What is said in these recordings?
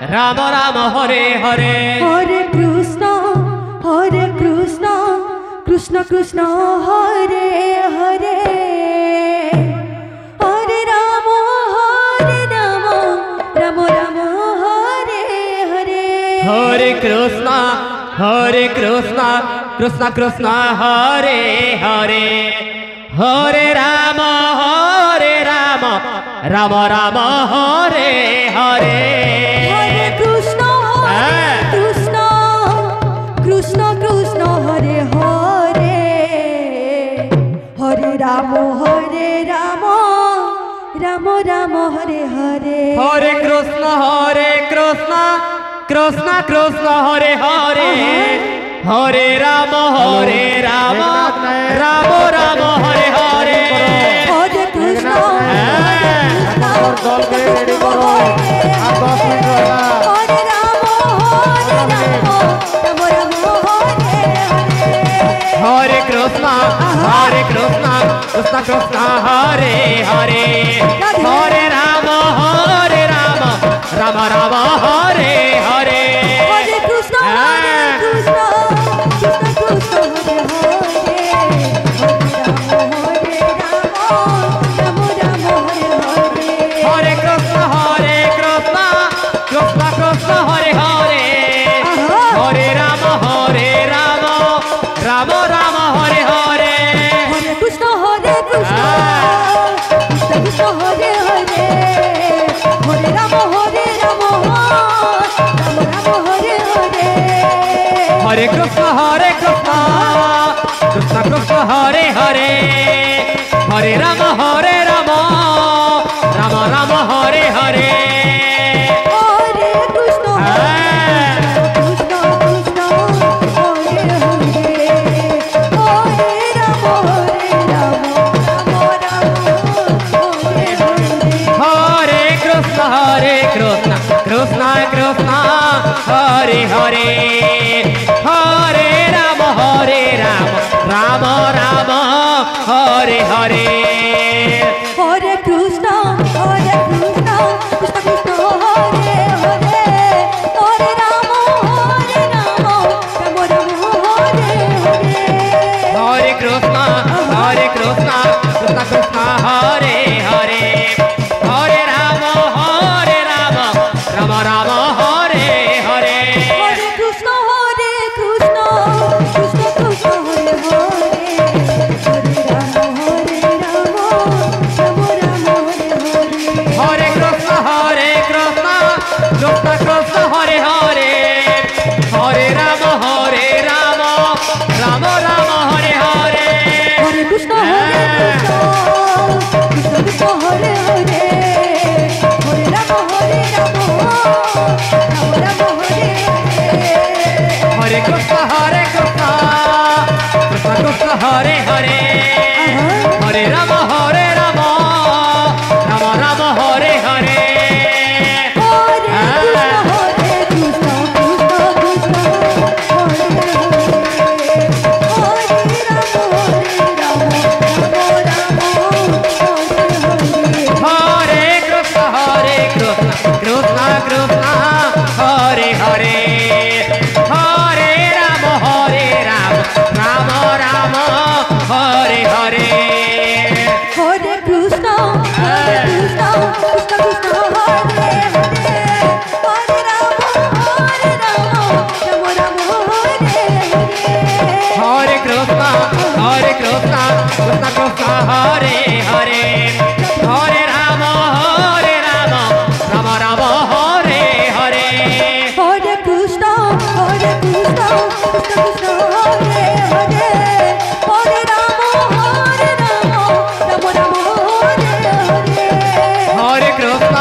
রাম রাম হরে হরে হরে কৃষ্ণ কৃষ্ণ কৃষ্ণ হরে হরে হরে রাম রাম রাম হরে হরে হরে কৃষ্ণ কৃষ্ণ কৃষ্ণ হরে হরে হরে রাম রাম রাম হরে হরে হরে কৃষ্ণ কৃষ্ণ কৃষ্ণ কৃষ্ণ হরে হরে হরে রাম রাম রাম হরে হরে হরে কৃষ্ণ কৃষ্ণ কৃষ্ণ হরে হরে হরে রাম রাম রাম হরে হরে হরে কৃষ্ণ দলকে রেডি করো আর 10 মিনিট রইলা হরে Ram Ram Hare Hare Krishna Krishna Krishna Hare Hare Hare Ram Ram Ram Hare Hare Hare Krishna Krishna Krishna Hare Hare Hare Ram Ram Hare Hare Hare Krishna Krishna Krishna Hare Hare Hare Ram Ram Ram Hare Hare Hare Krishna Krishna Krishna Hare Hare Hare Ram Ram Ram Hare Hare Hare Krishna Krishna Krishna Hare Hare Hare Ram Ram Ram Hare Hare Hare Krishna Krishna Krishna Hare Hare Hare Ram Ram Ram Hare Hare Hare Krishna Krishna Krishna Hare Hare Hare Ram Ram Ram Hare Hare Hare Krishna Krishna Krishna Hare Hare Hare Ram Ram Ram Hare Hare Hare Krishna Krishna Krishna Hare Hare Hare Ram Ram Ram Hare Hare Hare Krishna Krishna Krishna Hare Hare Hare Ram Ram Ram Hare Hare Hare Krishna Krishna Krishna Hare Hare Hare Ram Ram Ram Hare Hare Hare Krishna Krishna Krishna Hare Hare Hare Ram Ram Hare Hare Hare Krishna Krishna Krishna Hare Hare Hare Ram Ram Ram Hare Hare Hare Krishna Krishna Krishna Hare Hare Hare Ram Ram Ram Hare Hare Hare Krishna Krishna Krishna Hare Hare Hare Ram Ram Ram Hare Hare Hare Krishna Krishna Krishna Hare Hare Hare Ram Ram Ram Hare Hare Hare Krishna Krishna Krishna Hare Hare Hare Ram Ram Ram Hare Hare Hare Krishna Krishna Krishna Hare Hare Hare Ram Ram Ram Hare Hare Hare Krishna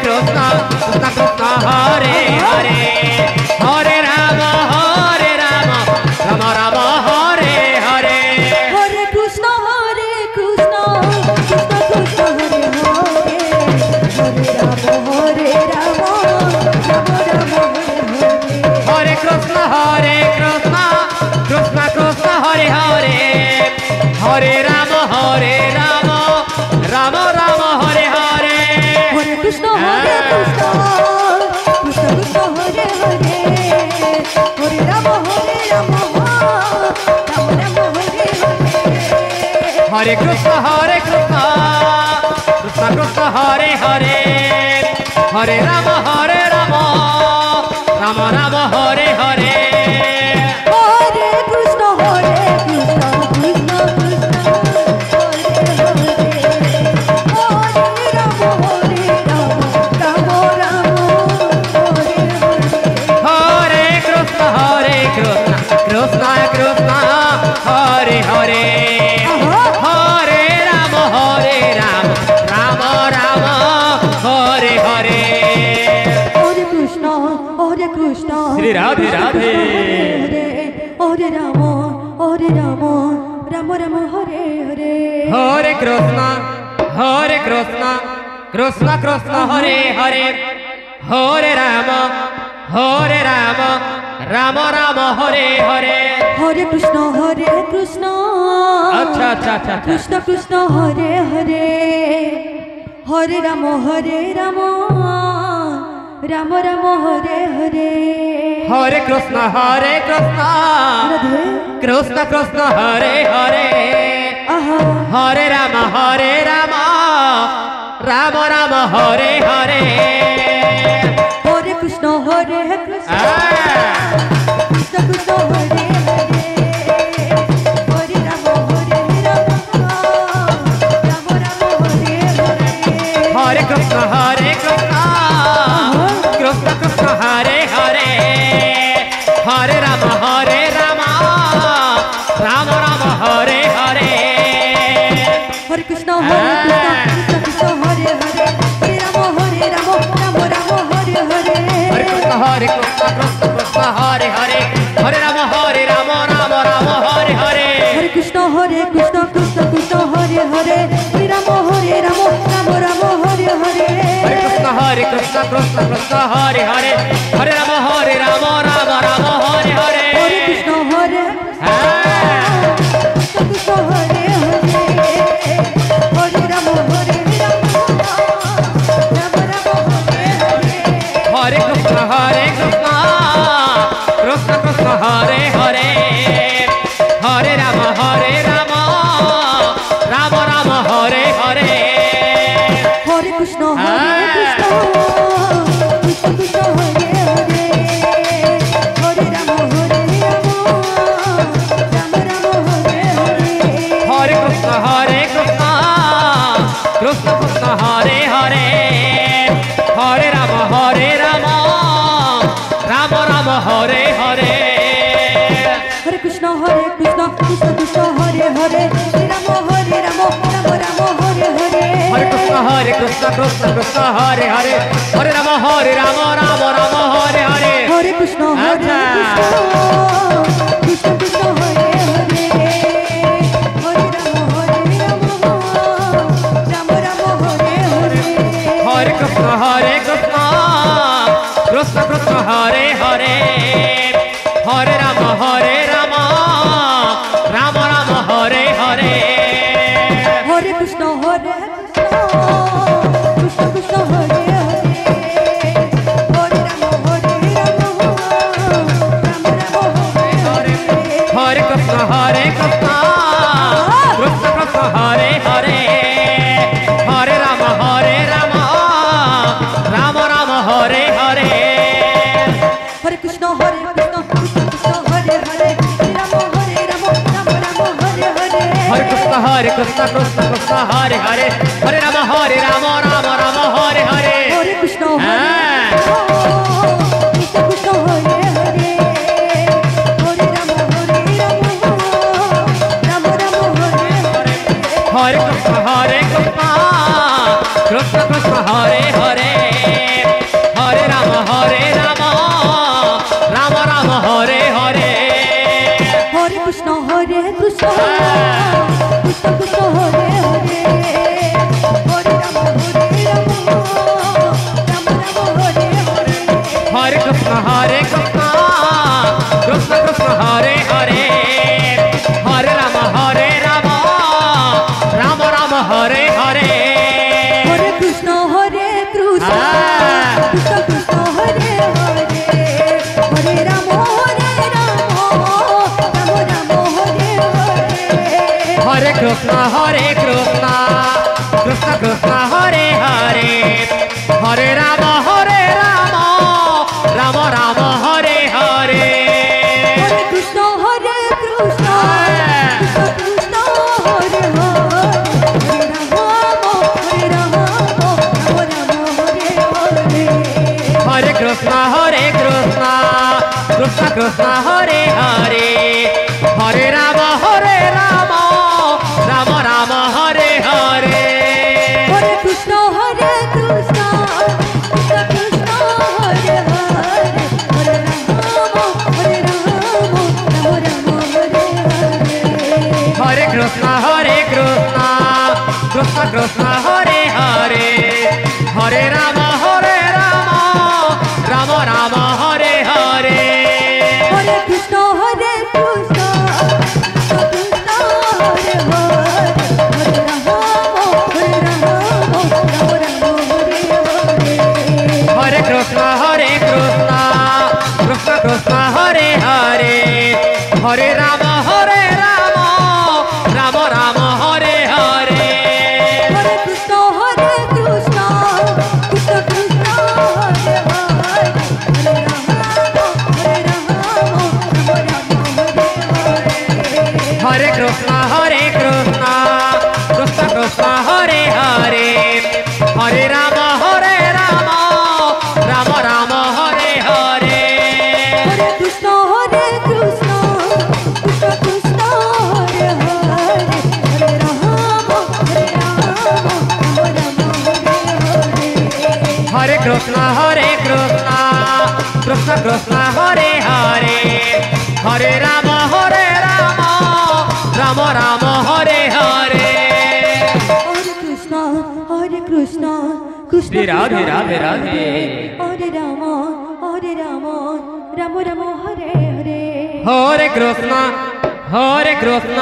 Krishna Krishna Hare Hare Hare Ram Ram Ram Hare Hare Hare Krishna Krishna Krishna Krishna Hare Hare Hare Ram Ram Ram Hare Hare Hare Krishna Krishna Hare Krishna Krishna Krishna Hare Hare Hare Rama Rama Rama Hare Hare Hare Krishna Krishna Krishna Krishna Krishna Hare Hare Hare Rama Rama Rama Hare Hare Hare Krishna Shri Radhe Radhe Hare Rama Rama Rama Hare Hare Hare Krishna Krishna Krishna Hare Hare Hare Rama Rama Rama Hare Hare Hare Krishna अच्छा Krishna Krishna Hare Hare Hare Rama Rama Rama Hare Hare Hare Krishna Radhe Krishna Krishna Hare Hare Aha Hare Rama Rama Rama Hare Hare Hare Krishna Krishna Krishna Krishna Hare Hare Hare Rama Rama Rama Hare Hare Hare Krishna Krishna Krishna Hare Hare Hare Rama Rama Rama Hare Hare Hare Krishna Krishna Krishna Hare Hare Hare Rama Rama Rama Hare Hare Hare Krishna Krishna Krishna Hare Hare Hare Rama Rama Rama Hare Hare Hare Krishna Krishna Krishna Hare Hare Hare Rama Rama Rama Hare Hare Hare Krishna Krishna Krishna Hare Hare Hare Rama Rama Rama Hare Hare Hare Krishna Krishna Hare Hare Hare Rama Rama Rama Hare Hare Hare Krishna Krishna Krishna Hare Hare Hare Rama Rama Rama Hare Hare Hare Krishna Krishna Krishna Hare Hare Hare Rama Rama Rama Hare Hare Hare Krishna Krishna Krishna Hare Hare Hare Rama Rama Rama Hare Hare Hare Krishna Krishna Krishna Hare Hare Hare Rama Rama Rama Hare Hare Hare Krishna Krishna Krishna Hare Hare Hare Rama Rama Rama Hare Hare Hare Krishna Krishna Krishna Hare Hare Hare Rama Rama Rama Hare Hare Hare Krishna Krishna Krishna Hare Hare Hare Rama Rama Rama Hare Hare Hare Krishna Krishna Krishna Hare Hare Hare Rama Rama Rama Hare Hare Hare Krishna Krishna Krishna Hare Hare Hare Rama Rama Rama Hare Hare Hare Krishna Krishna Krishna Hare Hare Hare Rama Rama Rama Hare Hare Hare Krishna Krishna Krishna Hare Hare Hare Rama Rama Rama Hare Hare Hare Krishna Krishna Krishna Hare Hare Hare Rama Rama Rama Hare Hare Hare Krishna Krishna Krishna Hare Hare Hare Rama Rama Rama Hare Hare Hare Krishna Krishna Krishna Hare Hare Hare Rama Rama Rama Hare Hare Hare Krishna Krishna Krishna Hare Hare Hare Rama Rama Rama Hare Hare Hare Krishna Krishna Krishna Hare Hare Hare Rama Rama Rama Hare Hare Hare Krishna Krishna Hare Hare Hare Ram Ram Ram Hare Hare Hare Krishna Krishna Krishna Hare Hare Hare Ram Ram Hare Hare Hare Krishna Krishna Krishna Hare Hare Hare Ram Ram Ram Hare Hare Hare Krishna Krishna Krishna Krishna Hare Hare Hare Ram Ram Hare Hare Hare Krishna Krishna Krishna Hare Hare Hare Ram Ram Ram Hare Hare Hare Krishna Krishna Krishna Hare Hare Hare Ram হরে কৃষ্ণ কৃষ্ণ কৃষ্ণ হরে হরে হরে রাম রাম রাম হরে হরে হরে কৃষ্ণ কৃষ্ণ কৃষ্ণ কৃষ্ণ হরে হরে হরে রাম হরে কৃষ্ণ কৃষ্ণ কৃষ্ণ হরে হরে হরে রাম রাম রাম হরে হরে হরে কৃষ্ণ কৃষ্ণ কৃষ্ণ কৃষ্ণ হরে হরে হরে রাম হরে কৃষ্ণ কৃষ্ণ কৃষ্ণ হরে হরে হরে রাম রাম রাম হরে হরে হরে কৃষ্ণ কৃষ্ণ কৃষ্ণ রাধে রাধে রাধে হরে রাম রাম রাম হরে হরে হরে কৃষ্ণ